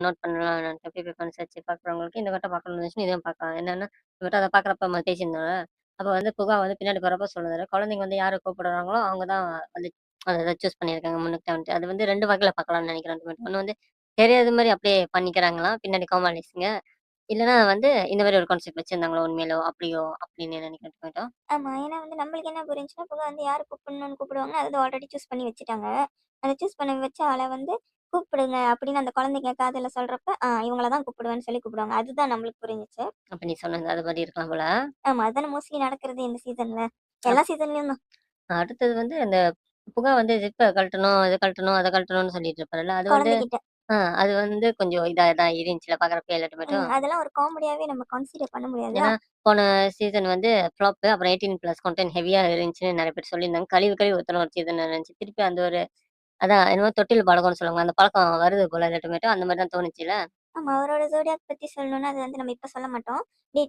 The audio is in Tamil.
நோட் பண்ணலாம் நினைச்சேன். பிபி ஃபண்ட்ஸ் வச்சு பார்க்குறவங்களுக்கு இந்த கட்டம் பார்க்கணும்னு இருந்துச்சுன்னா இதையும் பார்க்கலாம். என்னன்னா, இவர்ட்ட அத பார்க்குறப்ப நம்ம பேசியிருந்தோம்ல. அப்ப வந்து புகா வந்து பின்னாடி போறப்ப சொல்லுவாரு. குழந்தைங்க வந்து யார கூப்பிடுறாங்களோ, அவங்க தான் வந்து அத சூஸ் பண்ணியிருக்காங்க முன்னுக்கு வந்துட்டு. அது வந்து 2 வகையில பார்க்கலாம்னு நினைக்கிறேன். ஒண்ணு வந்து தெரியாத மாரி அப்படியே பண்ணிக்கிறாங்களாம், பின்னாடி கோமாளிஸ்ங்க. இல்லன்னா வந்து இந்த மாரி ஒரு கான்செப்ட் வச்சிருந்தாங்களோ உண்மையிலோ, அப்படியோ அப்படின்னு நினைக்கிறேன். ஆமா. ஏன்னா வந்து நம்மளுக்கு என்ன புரிஞ்சுச்சுன்னா, புகா வந்து யார கூப்பிடணும்னு கூப்பிடுவாங்க. அது ஆல்ரெடி சூஸ் பண்ணி வச்சுட்டாங்க. அத சூஸ் பண்ணி வச்ச ஆள வந்து கூப்பிடுங்க அப்படின்னு அந்த குழந்தைங்க காதுல சொல்றப்ப, இவங்கள தான் கூப்பிடுவேன்னு சொல்லி கூப்பிடுவாங்க. அதுதான் நம்மளுக்கு புரிஞ்சுச்சு. அப்ப நீ சொன்னது அது மாரி இருக்கலாம் போல. ஆமா. அதானே மோஸ்ட்லி நடக்கிறது இந்த சீசன்ல. எல்லா சீசன்லயும் தான். அடுத்தது வந்து அந்த புகா வந்து ஜிப்ப கழட்டணும், இத கழட்டணும், அத கழட்டணும்னு சொல்லிட்டு இருப்பாருல்ல. அது வந்து குழந்தைகிட்ட. அது வந்து கொஞ்சம் இதா தான் இருந்துச்சுல பார்க்குறப்ப எல்லாத்துமேட்டும். அதெல்லாம் ஒரு காமெடியாவே நம்ம கன்சிடர் பண்ண முடியாதா? ஏன்னா, போன சீசன் வந்து ஃப்ளாப்பு அப்புறம் 18+ கன்டென்ட் ஹெவியா இருந்துச்சுன்னு நெறைய பேர் சொல்லியிருந்தாங்க. கழுவி கழுவி ஊத்துன ஒரு சீசன் இருந்துச்சு. திருப்பி அந்த ஒரு அதான் என்னமோ தொட்டில் பழக்கம்ன்னு சொல்லுவாங்க. அந்த பழக்கம் வருது போல எல்லாத்துமேட்டும். அந்த மாரி தான் தோணுச்சுல்ல. ஆமா. அவரோட ஜோடியாக் பத்தி சொல்லணும்னா, அது வந்து நம்ம இப்ப சொல்ல மாட்டோம். டீட்டெயில்